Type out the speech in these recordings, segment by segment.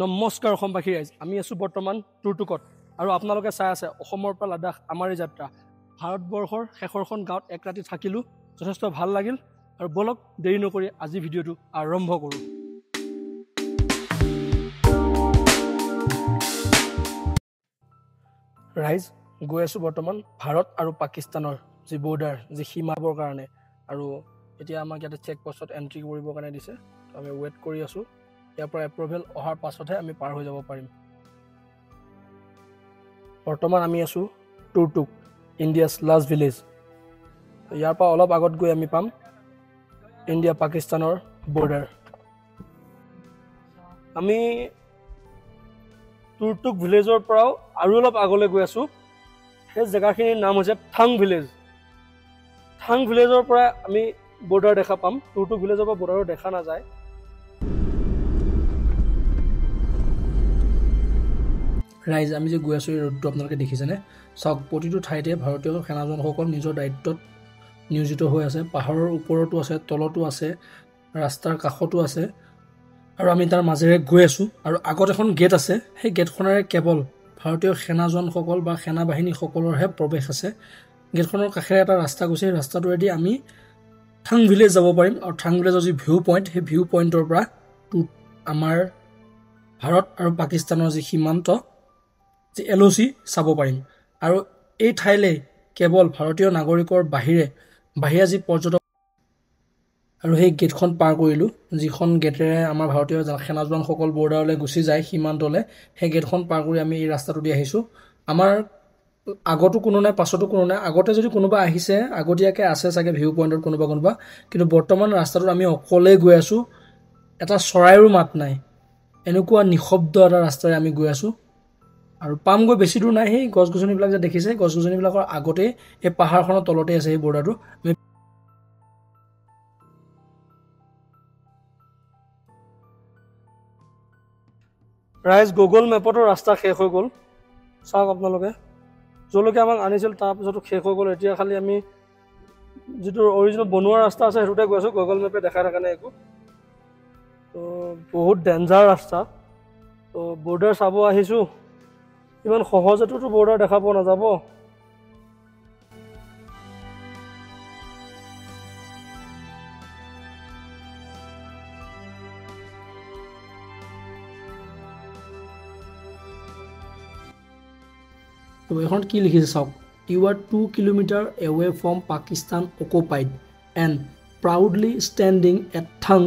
নমস্কাৰ অসমবাসী ৰাইজ, আমি আছোঁ বৰ্তমান টুৰটুকত আৰু আপোনালোকে চাই আছে অসমৰ পৰা লাডাখ আমাৰ এই যাত্ৰা। ভাৰতবৰ্ষৰ শেষৰখন গাঁৱত এক ৰাতি থাকিলোঁ, যথেষ্ট ভাল লাগিল আৰু বলক দেৰি নকৰি আজি ভিডিঅ'টো আৰম্ভ কৰোঁ। ৰাইজ গৈ আছোঁ বৰ্তমান ভাৰত আৰু পাকিস্তানৰ যি বৰ্ডাৰ, যি সীমাবৰ কাৰণে, আৰু এতিয়া আমাক ইয়াতে চেক পষ্টত এণ্ট্ৰি কৰিবৰ কাৰণে দিছে। আমি ৱেইট কৰি আছোঁ, ইয়াৰ পৰা এপ্ৰুভেল অহাৰ পাছতহে আমি পাৰ হৈ যাব পাৰিম। বৰ্তমান আমি আছোঁ টুৰটুক, ইণ্ডিয়াছ লাষ্ট ভিলেজ। ইয়াৰ পৰা অলপ আগত গৈ আমি পাম ইণ্ডিয়া পাকিস্তানৰ বৰ্ডাৰ। আমি টুৰটুক ভিলেজৰ পৰাও আৰু অলপ আগলৈ গৈ আছোঁ। সেই জেগাখিনিৰ নাম হৈছে থাং ভিলেজ। থাং ভিলেজৰ পৰা আমি বৰ্ডাৰ দেখা পাম। টুৰটুক ভিলেজৰ পৰা বৰ্ডাৰো দেখা নাযায়। ৰাইজ আমি যে গৈ আছোঁ, এই ৰোডটো আপোনালোকে দেখিছেনে? চাওক, প্ৰতিটো ঠাইতে ভাৰতীয় সেনাজনসকল নিজৰ দায়িত্বত নিয়োজিত হৈ আছে। পাহাৰৰ ওপৰতো আছে, তলতো আছে, ৰাস্তাৰ কাষতো আছে, আৰু আমি তাৰ মাজেৰে গৈ আছোঁ। আৰু আগত এখন গেট আছে, সেই গেটখনেৰে কেৱল ভাৰতীয় সেনাজনসকল বা সেনাবাহিনীসকলৰহে প্ৰৱেশ আছে। গেটখনৰ কাষেৰে এটা ৰাস্তা গৈছে, সেই ৰাস্তাটোৱেদি আমি থাং ভিলেজ যাব পাৰিম। আৰু থাং ভিলেজৰ যি ভিউ পইণ্ট, সেই ভিউ পইণ্টৰ পৰা আমাৰ ভাৰত আৰু পাকিস্তানৰ যি সীমান্ত, যি LOC চাব পাৰিম। আৰু এই ঠাইলৈ কেৱল ভাৰতীয় নাগৰিকৰ বাহিৰা যি পৰ্যটক, আৰু সেই গেটখন পাৰ কৰিলোঁ, যিখন গেটেৰে আমাৰ ভাৰতীয় সেনাজোৱানসকল বৰ্ডাৰলৈ গুচি যায়, সীমান্তলৈ। সেই গেটখন পাৰ কৰি আমি এই ৰাস্তাটো দি আহিছোঁ। আমাৰ আগতো কোনো নাই, পাছতো কোনো নাই। আগতে যদি কোনোবা আহিছে, আগতীয়াকৈ আছে চাগে ভিউ পইণ্টত কোনোবা, কিন্তু বৰ্তমান ৰাস্তাটোত আমি অকলেই গৈ আছোঁ। এটা চৰাইৰো মাত নাই, এনেকুৱা নিঃশব্দ এটা ৰাস্তাৰে আমি গৈ আছোঁ। আৰু পামগৈ, বেছি দূৰ নাই। সেই গছ গছনিবিলাক যে দেখিছে, গছ গছনিবিলাকৰ আগতেই এই পাহাৰখনৰ তলতেই আছে সেই বৰ্ডাৰটো। ৰাইজ গুগল মেপতো ৰাস্তা শেষ হৈ গ'ল, চাওক আপোনালোকে। য'লৈকে আমাক আনিছিল তাৰপিছতো শেষ হৈ গ'ল। এতিয়া খালি আমি যিটো অৰিজিনেল বনোৱা ৰাস্তা আছে সেইটোতে গৈ আছোঁ। গুগল মেপে দেখাই থকা নাই একো। তো বহুত ডেঞ্জাৰ ৰাস্তা। তো বৰ্ডাৰ চাব আহিছোঁ, ইমান সহজেতো বৰ্ডাৰ দেখা পোৱা নাযাব। তো এখন কি লিখিছে চাওক, you are 2 kilometre away from Pakistan occupied and proudly standing at Thang,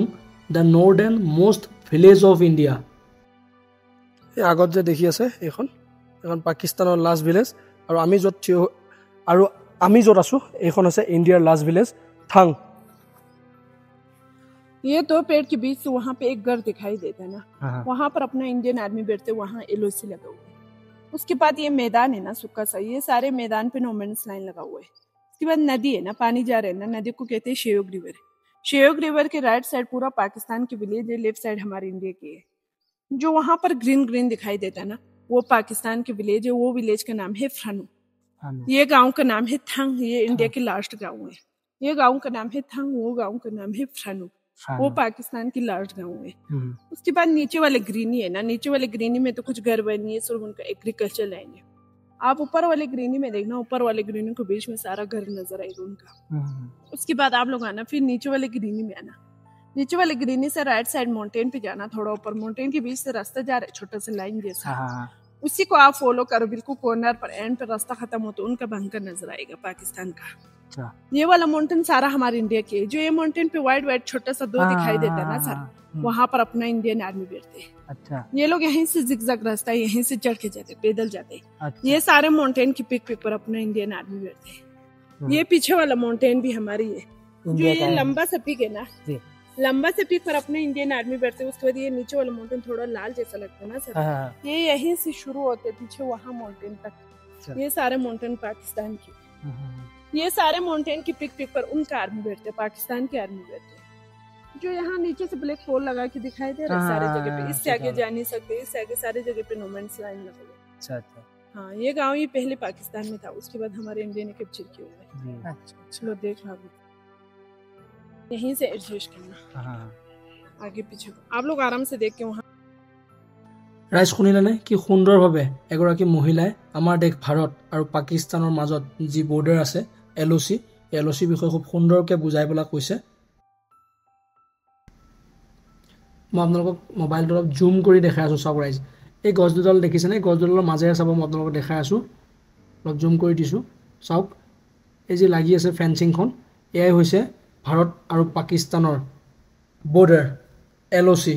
the northernmost village of India. এই আগত যে দেখি আছে এইখন পাকিস্তানৰ লাষ্ট ভিলেজ, আৰু আমি য'ত আছোঁ এইখন আছে ইণ্ডিয়াৰ লাষ্ট ভিলেজ থাং। ये दो पेड़ के बीच से वहाँ पे एक घर दिखाई देता है ना, वहाँ पर अपना इंडियन आर्मी बैठते, वहाँ LOC लगा हुआ है। उसके बाद ये मैदान है ना सूखा सा, ये सारे मैदान पे नो मैंस लाइन लगा हुआ है। उसके बाद नदी है ना, पानी जा रहा है ना, नदी को कहते हैं शेयोग रिवर। शेयोग रिवर के राइट साइड पूरा पाकिस्तान की विलेज है, लेफ्ट साइड हमारे इंडिया की है। जो वहाँ पर ग्रीन ग्रीन दिखाई देता है ना, वो पाकिस्तान की विलेज है। वो विलेज का नाम है फ्रानू। ये गाँव का नाम है थंग, ये इंडिया के लास्ट गाँव है। ये गाँव का नाम है थंग, वो गाँव का नाम है फ्रानू, वो पाकिस्तान की लास्ट गाँव है। उसके बाद नीचे वाले ग्रीनी है ना, नीचे वाले ग्रीनी में तो कुछ घर बनी है, सिर्फ उनका एग्रीकल्चर लैंड है। आप ऊपर वाले ग्रीनी में देखना, ऊपर वाले ग्रीनी के बीच में सारा घर नजर आएगा उनका। उसके बाद आप लोग आना, फिर नीचे वाले ग्रीनी में आना। नीचे वाले ग्रीनी से राइट साइड माउंटेन पे जाना, थोड़ा ऊपर माउंटेन के बीच से रास्ता जा रहा है, छोटा सा लाइन जैसा। उसी को आप फॉलो करो, बिल्कुल कॉर्नर पर एंड पर रास्ता खत्म हो तो उनका बंकर नजर आएगा पाकिस्तान का। ये वाला माउंटेन सारा हमारे इंडिया के है। जो ये माउंटेन पे व्हाइट व्हाइट छोटा सा दो दिखाई देता है ना सर, वहाँ पर अपना इंडियन आर्मी बैठते हैं। अच्छा। ये लोग यहीं से जिगजैग रास्ता है, यहीं से चढ़ के जाते, पैदल जाते। अच्छा। ये सारे माउंटेन की पिक पर अपना इंडियन आर्मी बैठते हैं। ये पीछे वाला माउंटेन भी हमारी है। जो ये लंबा सा पिक है ना, लंबा से पिक पर अपने इंडियन आर्मी बैठते हैं। उसके बाद ये नीचे वाला माउंटेन थोड़ा लाल जैसा लगता है ना सर, ये यहीं से शुरू होते पीछे वहाँ माउंटेन तक। ये सारे माउंटेन पाकिस्तान की। ये सारे माउंटेन की पिक पर उनका आर्मी बैठते, पाकिस्तान के आर्मी बैठते। जो यहाँ नीचे से ब्लैक होल लगा के दिखाई दे रहा है सारे जगह पे, इससे आगे जा नहीं सकते, इससे आगे सारे जगह पे नो मैंस लाइन लगा हुआ है। अच्छा। हाँ, ये गाँव ये पहले पाकिस्तान में था, उसके बाद हमारे इंडिया ने कैप्चर किया हुआ है। चलो देख लो, यहीं से एडजस्ट करना, आगे पीछे आप लोग आराम से देख के वहाँ ৰাইজ শুনিলেনে কি সুন্দৰভাৱে এগৰাকী মহিলাই আমাৰ দেশ ভাৰত আৰু পাকিস্তানৰ মাজত যি বৰ্ডাৰ আছে LOC বিষয়ে খুব সুন্দৰকৈ বুজাই পেলাই কৈছে। মই আপোনালোকক মোবাইলটো অলপ জুম কৰি দেখাই আছোঁ। চাওক ৰাইজ, এই গছ দুডাল দেখিছেনে? এই গছ দুডালৰ মাজেৰে চাব, মই আপোনালোকক দেখাই আছোঁ। অলপ জুম কৰি দিছোঁ। চাওক, এই যি লাগি আছে ফেঞ্চিংখন, এয়াই হৈছে ভাৰত আৰু পাকিস্তানৰ বৰ্ডাৰ LOC।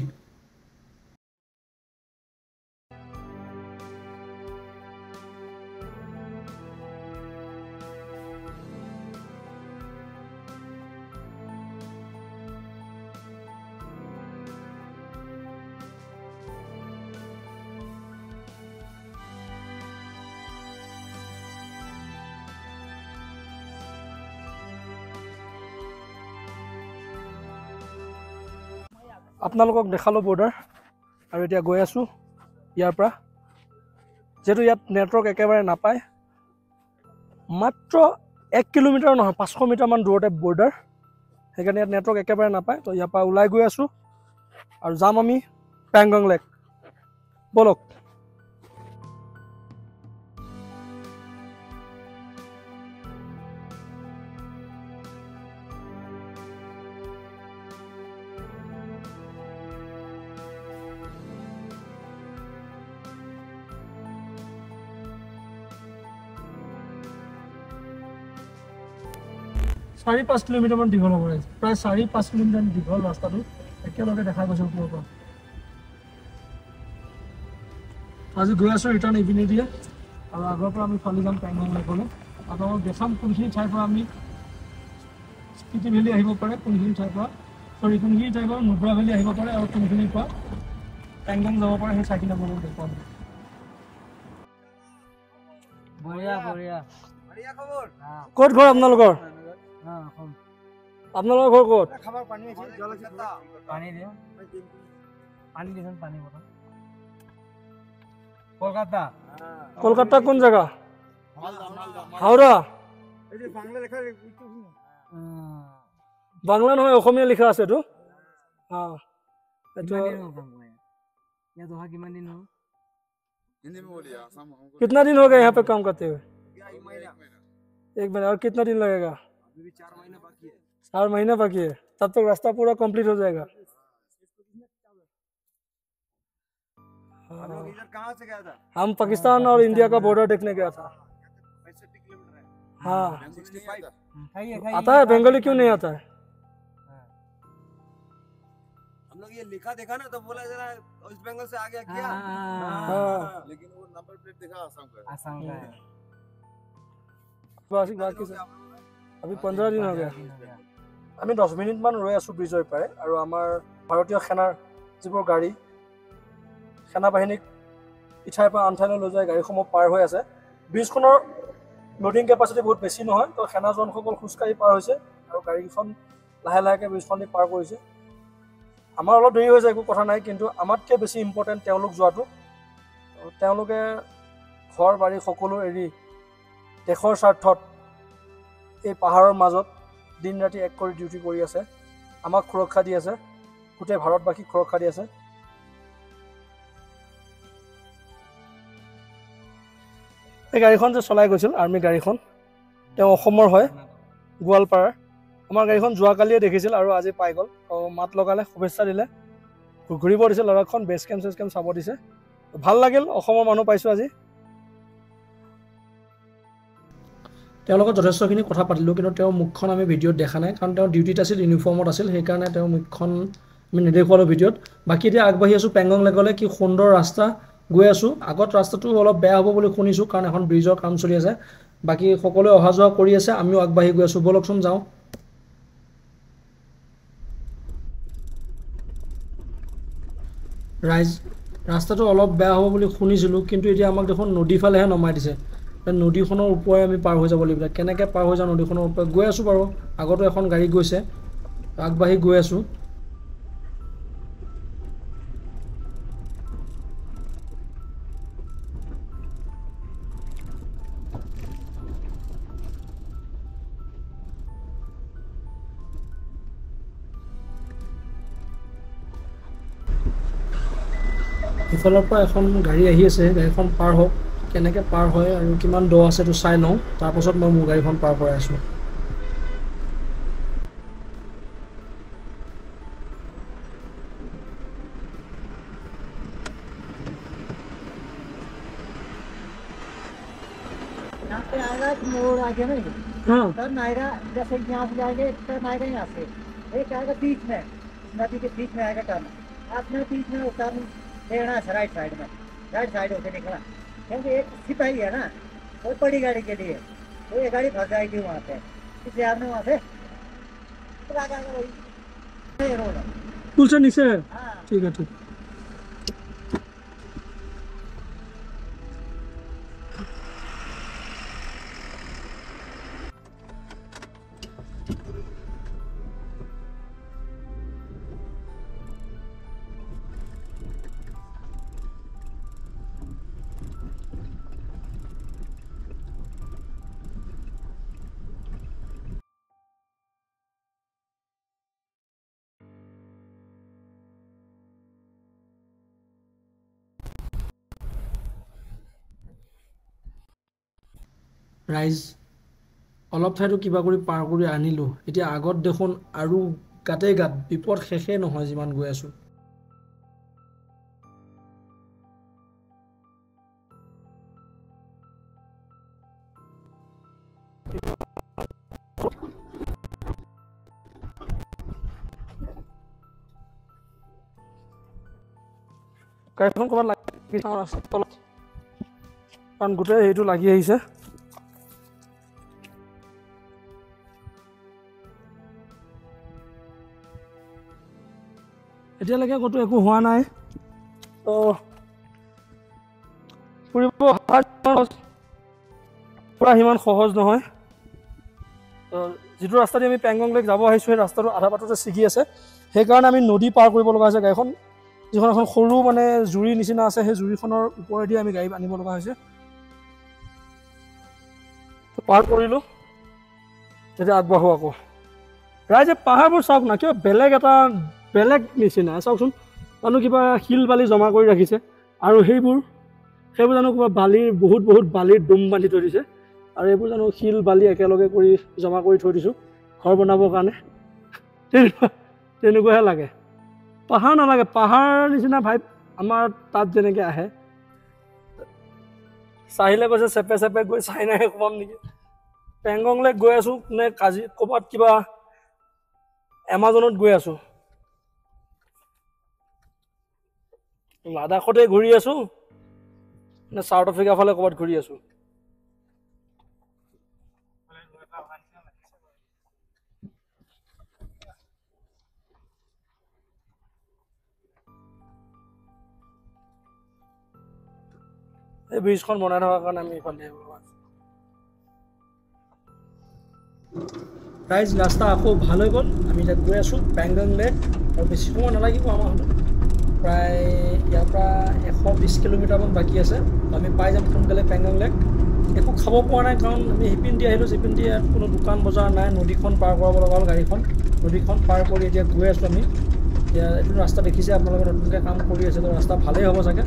আপোনালোকক দেখালোঁ বৰ্ডাৰ, আৰু এতিয়া গৈ আছোঁ ইয়াৰ পৰা। যিহেতু ইয়াত নেটৱৰ্ক একেবাৰে নাপায়, মাত্ৰ 1 কিলোমিটাৰ নহয় 500 মিটাৰমান দূৰতে বৰ্ডাৰ, সেইকাৰণে ইয়াত নেটৱৰ্ক একেবাৰে নাপায়। তো ইয়াৰ পৰা ওলাই গৈ আছোঁ আৰু যাম আমি পেংগং লেক। ব'লক। চাৰি 5 কিলোমিটাৰমান দীঘল হ'ব, প্ৰায় 4-5 কিলোমিটাৰ দীঘল ৰাস্তাটো একেলগে দেখা গৈছে ওপৰৰ পৰা। আজি গৈ আছোঁ ৰিটাৰ্ণ ইভিনিং দিয়ে, আৰু আগৰ পৰা আমি ফালি যাম পেংগং লেকলৈ। আপোনালোকক দেখাম কোনখিনি ঠাইৰ পৰা আমি স্পিতি ভেলী আহিব পাৰে, কোনখিনি ঠাইৰ পৰা নুব্ৰা ভেলী আহিব পাৰে, আৰু কোনখিনিৰ পৰা পেংগং যাব পাৰে, সেই ঠাইখিনি আপোনালোকক দেখুৱাম। ক'ত ঘৰ আপোনালোকৰ? আপোনালোকৰ ঘৰ ক'ত? কলকাতা কোন জেগা? হাওড়া। বাংলা নহয়, অসমীয়া লিখা আছে এইটো। कितना दिन हो गया यहाँ पे काम करते हुए? 1 महीना। और कितना दिन लगेगा? 4 महीना बाकी है। तब तक रास्ता पूरा कंप्लीट हो जाएगा। कहाँ से गया था? हम पाकिस्तान और इंडिया का बॉर्डर देखने गया था। 65 किलोमीटर है। हाँ, आता है? बंगाली क्यों नहीं आता है? हम लोग ये लिखा देखा ना, तो बोला जरा वेस्ट बंगाल से आ गया क्या? लेकिन वो नंबर प्लेट दिखा आसाम का है। बाकी अभी 15 दिन हो गया। আমি 10 মিনিটমান ৰৈ আছোঁ ব্ৰিজৰ পাৰে, আৰু আমাৰ ভাৰতীয় সেনাৰ যিবোৰ গাড়ী সেনাবাহিনীক ইঠাইৰ পৰা আনঠাইলৈ লৈ যায় গাড়ীসমূহ পাৰ হৈ আছে। ব্ৰিজখনৰ লোডিং কেপাচিটি বহুত বেছি নহয়, তো সেনাজনসকল খোজকাঢ়ি পাৰ হৈছে, আৰু গাড়ীখন লাহে লাহেকৈ ব্ৰিজখন দি পাৰ কৰিছে। আমাৰ অলপ দেৰি হৈ যায়, একো কথা নাই, কিন্তু আমাতকৈ বেছি ইম্পৰ্টেণ্ট তেওঁলোক যোৱাটো। তেওঁলোকে ঘৰ বাৰী সকলো এৰি দেশৰ স্বাৰ্থত এই পাহাৰৰ মাজত দিন ৰাতি এক কৰি ডিউটি কৰি আছে, আমাক সুৰক্ষা দি আছে, গোটেই ভাৰতবাসীক সুৰক্ষা দি আছে। এই গাড়ীখন যে চলাই গৈছিল আৰ্মি গাড়ীখন, তেওঁ অসমৰ হয়, গোৱালপাৰাৰ। আমাৰ গাড়ীখন যোৱাকালিয়ে দেখিছিল আৰু আজি পাই গ'ল। মাত লগালে, শুভেচ্ছা দিলে, ঘূৰিব দিছে লৰাকখন, বেছ কেম্প চেছ কেম্প চাব দিছে। ভাল লাগিল, অসমৰ মানুহ পাইছোঁ আজি। তেওঁৰ লগত যথেষ্টখিনি কথা পাতিলোঁ, কিন্তু তেওঁৰ মুখখন আমি ভিডিঅ'ত দেখা নাই, কাৰণ তেওঁ ডিউটিত আছিল, ইউনিফৰ্মত আছিল, সেইকাৰণে তেওঁৰ মুখখন আমি নেদেখুৱালোঁ ভিডিঅ'ত। বাকী এতিয়া আগবাঢ়ি আছোঁ পেংগং লেকলৈ। কি সুন্দৰ ৰাস্তা, গৈ আছোঁ। আগত ৰাস্তাটো অলপ বেয়া হ'ব বুলি শুনিছোঁ, কাৰণ এখন ব্ৰিজৰ কাম চলি আছে। বাকী সকলোৱে অহা যোৱা কৰি আছে, আমিও আগবাঢ়ি গৈ আছোঁ। ব'লকচোন যাওঁ। ৰাইজ, ৰাস্তাটো অলপ বেয়া হ'ব বুলি শুনিছিলোঁ, কিন্তু এতিয়া আমাক দেখোন নদীৰ ফালেহে নমাই দিছে। নদীখনৰ ওপৰে আমি পাৰ হৈ যাব লাগিব। কেনেকৈ পাৰ হৈ যাওঁ নদীখনৰ ওপৰে? গৈ আছোঁ বাৰু, আগতো এখন গাড়ী গৈছে, আগবাঢ়ি গৈ আছোঁ। ইফালৰ পৰা এখন গাড়ী আহি আছে, গাড়ীখন পাৰ হওক, কেনেকৈ পাৰ হয় আৰু কিমান দ আছে এইটো চাই লওঁ, তাৰপাছত মই মোৰ গাড়ীখন পাৰ কৰাই আছোঁ। यहाँ पे आएगा मोड़ आगे नहीं हाँ सर नायरा जैसे यहाँ से जाएंगे तो नायरा यहाँ से एक आएगा बीच में नदी के बीच में आएगा टर्न आपने बीच में टर्न लेना है राइट साइड में राइट साइड होकर निकला क्योंकि एक सिपाही है ना वो बड़ी गाड़ी के लिए तो ये गाड़ी फंस जाएगी वहाँ पे इसलिए आपने वहाँ से रोड है पुल से नीचे है। हाँ ठीक है ठीक। ৰাইজ অলপ ঠাইতো কিবা কৰি পাৰ কৰি আনিলোঁ, এতিয়া আগত দেখোন আৰু গাতেই গাত বিপদ শেষেই নহয় যিমান গৈ আছোঁ। গাড়ীখন ক'ৰবাত লাগি চাওঁ ৰাস্তাৰ তলত, কাৰণ গোটেই হেৰিটো লাগি আহিছে। এতিয়ালৈকে ক'তো একো হোৱা নাই, তো ফুৰিব পূৰা সিমান সহজ নহয়। তো যিটো ৰাস্তা দি আমি পেংগং লেক যাব আহিছোঁ সেই ৰাস্তাটো আধা বাটতে ছিগি আছে, সেইকাৰণে আমি নদী পাৰ কৰিব লগা হৈছে। গাড়ীখন যিখন এখন সৰু মানে জুৰিৰ নিচিনা আছে, সেই জুৰিখনৰ ওপৰেদি আমি গাড়ী আনিব লগা হৈছে। পাৰ কৰিলোঁ, তেতিয়া আগবাঢ়ো আকৌ। ৰাইজে পাহাৰবোৰ চাওক না, কিবা বেলেগ নিচিনা চাওকচোন, জানো কিবা শিল বালি জমা কৰি ৰাখিছে, আৰু সেইবোৰ জানো কিবা বহুত বালিৰ দম বান্ধি থৈ দিছে, আৰু এইবোৰ জানো শিল বালি একেলগে কৰি জমা কৰি থৈ দিছোঁ ঘৰ বনাবৰ কাৰণে। তেনেকুৱাহে লাগে, পাহাৰ নালাগে। পাহাৰ নিচিনা ভাইব আমাৰ তাত যেনেকৈ আহে। চাহিলে কৈছে চেপে চেপে গৈ চাইনাহে সোমাম নেকি। পেংগং লেক গৈ আছোঁ নে ক'ৰবাত কিবা এমাজনত গৈ আছোঁ, লাডাখতে ঘূৰি আছোঁ নে চাউথ আফ্ৰিকাৰ ফালে ক'ৰবাত ঘূৰি আছোঁ। এই ব্ৰিজখন বনাই থকাৰ কাৰণে আমি ইফালে ৰাইজ ৰাস্তা আকৌ ভাল হৈ গ'ল। আমি এতিয়া গৈ আছোঁ পেংগং লেক, আৰু বেছি সময় নালাগিব আমাৰ হাতত, প্ৰায় ইয়াৰ পৰা 120 কিলোমিটাৰমান বাকী আছে। আমি পাই যাম সোনকালে পেংগং লেক। একো খাব পৰা নাই, কাৰণ আমি সিপিন্ধি আহিলোঁ, সিপিন্ধি ইয়াত কোনো দোকান বজাৰ নাই। নদীখন পাৰ কৰাব লগা হ'ল গাড়ীখন, নদীখন পাৰ কৰি এতিয়া গৈ আছোঁ আমি। এতিয়া এইটো ৰাস্তা দেখিছে আপোনালোকে, নতুনকৈ কাম কৰি আছে, তো ৰাস্তা ভালেই হ'ব চাগে।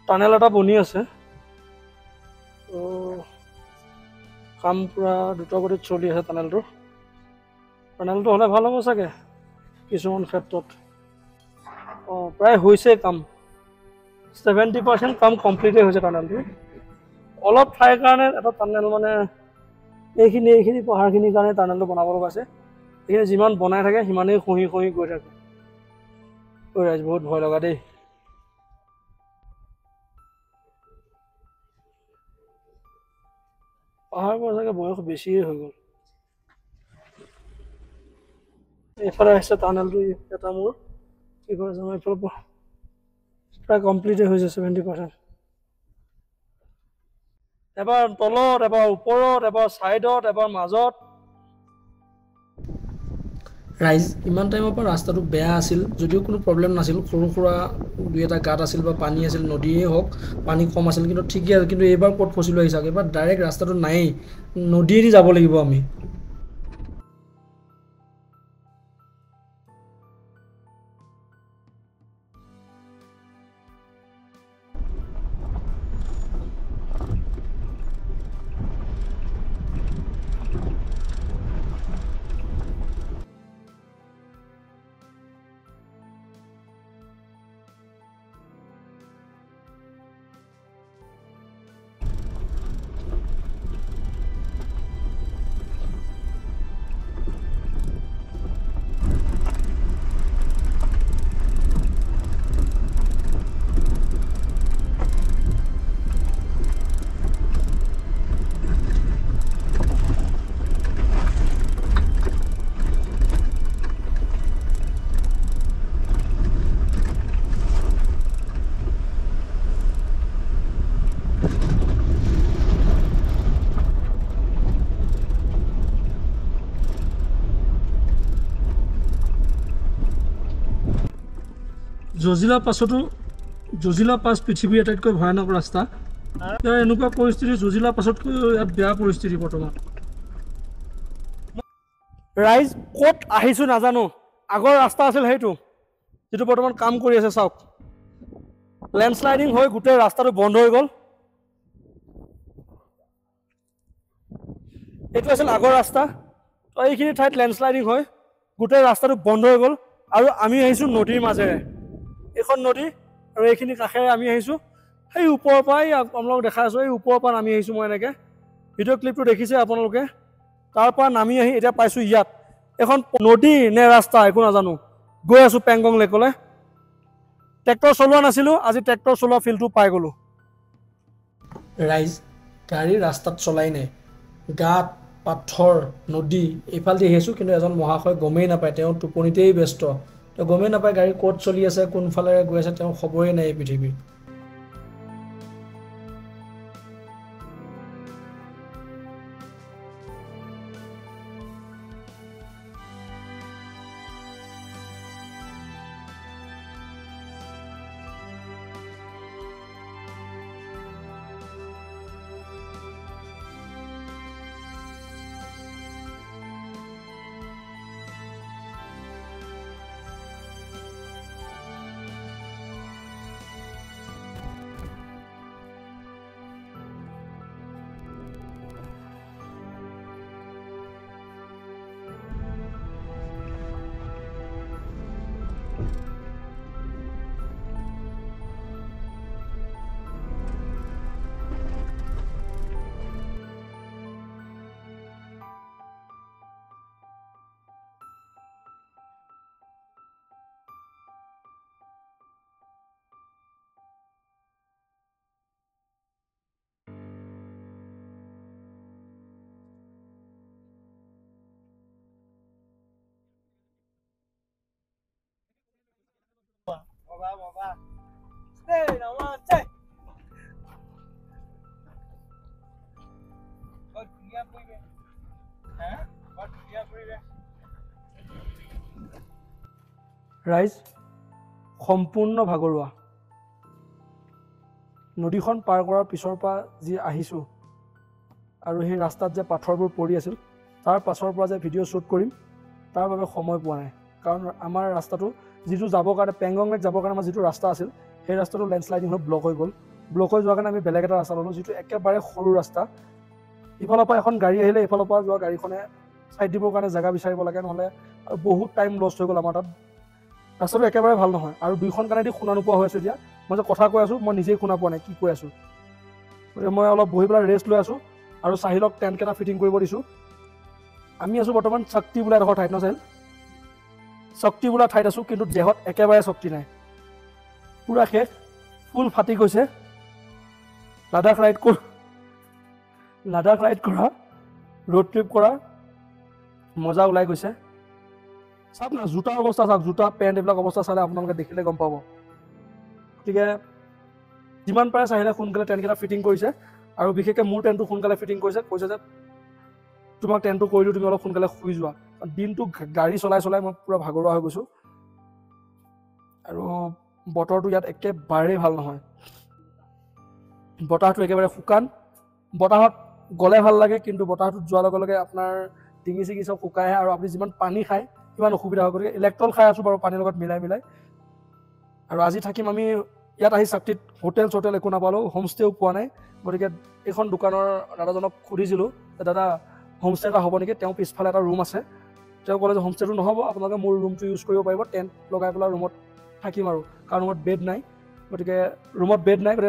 টানেল এটা বনি আছে, তো কাম পূৰা দ্ৰুতগতিত চলি আছে টানেলটো হ'লে ভাল হ'ব চাগে কিছুমান ক্ষেত্ৰত। প্ৰায় হৈছে কাম, 70% কাম কমপ্লিটেই হৈছে টানেলটো। অলপ ঠাইৰ কাৰণে এটা টানেল মানে এইখিনি পাহাৰখিনিৰ কাৰণে টানেলটো বনাব লগা আছে। এইখিনি যিমান বনাই থাকে সিমানেই খহি গৈ থাকে। ৰাইজ বহুত ভয় লগা দেই। পাহাৰবোৰ চাগে বয়স বেছিয়ে হৈ গ'ল। এইফালে আহিছে টানেলটো, এটা মোৰ এইফালে আমাৰ এইফালৰ পৰা প্ৰায় কমপ্লিটেই হৈছে 70%। এবাৰ তলত, এবাৰ ওপৰত, এবাৰ ছাইডত, এবাৰ মাজত। ৰাইজ ইমান টাইমৰ পৰা ৰাস্তাটো বেয়া আছিল যদিও কোনো প্ৰব্লেম নাছিল, সৰু সুৰা দুই এটা গাঁত আছিল বা পানী আছিল, নদীয়ে হওক পানী কম আছিল, কিন্তু ঠিকেই আছিল। কিন্তু এইবাৰ ক'ত ফচিলোঁ আহিছে, এইবাৰ ডাইৰেক্ট ৰাস্তাটো নায়েই, নদীয়েদি যাব লাগিব আমি। জজিলা পাছতো জজিলা পাছ পৃথিৱীৰ আটাইতকৈ ভয়ানক ৰাস্তা। ইয়াৰ এনেকুৱা পৰিস্থিতি, জজিলা পাছতকৈ ইয়াত বেয়া পৰিস্থিতি বৰ্তমান। ৰাইজ ক'ত আহিছোঁ নাজানো, আগৰ ৰাস্তা আছিল সেইটো, যিটো বৰ্তমান কাম কৰি আছে। চাওক, লেণ্ডশ্লাইডিং হৈ গোটেই ৰাস্তাটো বন্ধ হৈ গ'ল। এইটো আছিল আগৰ ৰাস্তা, তো এইখিনি ঠাইত লেণ্ডশ্লাইডিং হৈ গোটেই ৰাস্তাটো বন্ধ হৈ গ'ল। আৰু আমি আহিছোঁ নদীৰ মাজেৰে, এইখন নদী আৰু এইখিনি কাষেৰে আমি আহিছোঁ। সেই ওপৰৰ পৰাই আপোনালোকক দেখাই আছোঁ, এই ওপৰৰ পৰা নামি আহিছোঁ মই এনেকৈ। ভিডিঅ' ক্লিপটো দেখিছে আপোনালোকে। তাৰ পৰা নামি আহি এতিয়া পাইছোঁ ইয়াত। এখন নদী নে ৰাস্তা একো নাজানো, গৈ আছোঁ পেংগং লেকলৈ। ট্ৰেক্টৰ চলোৱা নাছিলোঁ, আজি ট্ৰেক্টৰ চলোৱা ফিল্ডটো পাই গ'লোঁ। ৰাইজ গাড়ী ৰাস্তাত চলাই নাই, গাঁত পাথৰ নদী এইফালেদি আহি আছোঁ, কিন্তু এজন মহাশয় গমেই নাপায়, তেওঁ টোপনিতেই ব্যস্ত। তেওঁ গমেই নাপায় গাড়ী ক'ত চলি আছে, কোনফালে গৈ আছে, তেওঁ খবৰেই নাই এই পৃথিৱীৰ। ৰাইজ সম্পূৰ্ণ ভাগৰুৱা। নদীখন পাৰ কৰাৰ পিছৰ পৰা যি আহিছোঁ আৰু সেই ৰাস্তাত যে পাথৰবোৰ পৰি আছিল, তাৰ পাছৰ পৰা যে ভিডিঅ' শ্বুট কৰিম তাৰ বাবে সময় পোৱা নাই। কাৰণ আমাৰ ৰাস্তাটো যিটো যাবৰ কাৰণে পেংগং লেক যাবৰ কাৰণে আমাৰ যিটো ৰাস্তা আছিল, সেই ৰাস্তাটো লেণ্ডশ্লাইডিং হৈ ব্লক হৈ গ'ল। ব্লক হৈ যোৱাৰ কাৰণে আমি বেলেগ এটা ৰাস্তা ল'লোঁ, যিটো একেবাৰে সৰু ৰাস্তা। ইফালৰ পৰা এখন গাড়ী আহিলে ইফালৰ পৰা যোৱা গাড়ীখনে ছাইড দিবৰ কাৰণে জেগা বিচাৰিব লাগে, নহ'লে আৰু বহুত টাইম লষ্ট হৈ গ'ল আমাৰ তাত। ৰাস্তাটো একেবাৰে ভাল নহয়, আৰু দুইখন কাণেদি শুনা নোপোৱা হৈ আছোঁ। এতিয়া মই যে কথা কৈ আছোঁ, মই নিজেই শুনা পোৱা নাই কি কৈ আছোঁ। গতিকে মই অলপ বহি পেলাই ৰেষ্ট লৈ আছোঁ আৰু চাহিলক টেণ্টকেইটা ফিটিং কৰিব দিছোঁ। আমি আছোঁ বৰ্তমান শক্তি বোলা এডোখৰ ঠাইত, ন চাহিল? শক্তি বোলা ঠাইত আছোঁ, কিন্তু দেহত একেবাৰে শক্তি নাই, পূৰা শেষ, ফুল ফাটি গৈছে। লাডাখ ৰাইড কৰা ৰোড ট্ৰিপ কৰা মজা ওলাই গৈছে। চাওক না, জোতাৰ অৱস্থা চাওক, জোতা পেণ্ট এইবিলাক অৱস্থা চালে আপোনালোকে দেখিলে গম পাব। গতিকে যিমান পাৰে চাহিলে সোনকালে টেণ্টকেইটা ফিটিং কৰিছে আৰু বিশেষকৈ মোৰ টেণ্টটো সোনকালে ফিটিং কৰিছে, কৈছে যে তোমাক টেণ্টটো কৰি দিওঁ, তুমি অলপ সোনকালে শুই যোৱা। দিনটো গাড়ী চলাই চলাই মই পূৰা ভাগৰুৱা হৈ গৈছোঁ। আৰু বতৰটো ইয়াত একেবাৰেই ভাল নহয়, বতাহটো একেবাৰে শুকান। বতাহত গ'লে ভাল লাগে, কিন্তু বতাহটোত যোৱাৰ লগে লগে আপোনাৰ ডিঙি চিঙি চব শুকাই আহে, আৰু আপুনি যিমান পানী খায় সিমান অসুবিধা হয়। গতিকে ইলেক্ট্ৰল খাই আছোঁ বাৰু পানীৰ লগত মিলাই মিলাই। আৰু আজি থাকিম আমি ইয়াত আহি চাপ্তিত হোটেল চোটেল একো নাপালোঁ, হোমষ্টেও পোৱা নাই। গতিকে এইখন দোকানৰ দাদাজনক সুধিছিলোঁ যে দাদা হোমষ্টে এটা হ'ব নেকি। তেওঁ পিছফালে এটা ৰুম আছে, তেওঁ ক'লে যে হোমষ্টেটো নহ'ব, আপোনালোকে মোৰ ৰুমটো ইউজ কৰিব পাৰিব, টেণ্ট লগাই পেলাই ৰুমত থাকিম আৰু, কাৰণ ৰুমত বেড নাই। গতিকে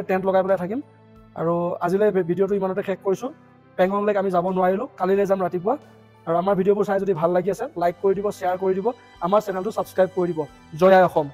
টেণ্ট লগাই পেলাই থাকিম। আৰু আজিলৈ ভিডিঅ'টো ইমানতে শেষ কৰিছোঁ। পেংগং লেক আমি যাব নোৱাৰিলোঁ, কালিলৈ যাম ৰাতিপুৱা। আৰু আমাৰ ভিডিঅ'বোৰ চাই যদি ভাল লাগি আছে লাইক কৰি দিব, শ্বেয়াৰ কৰি দিব, আমাৰ চেনেলটো ছাবস্ক্ৰাইব কৰি দিব। জয় আই অসম।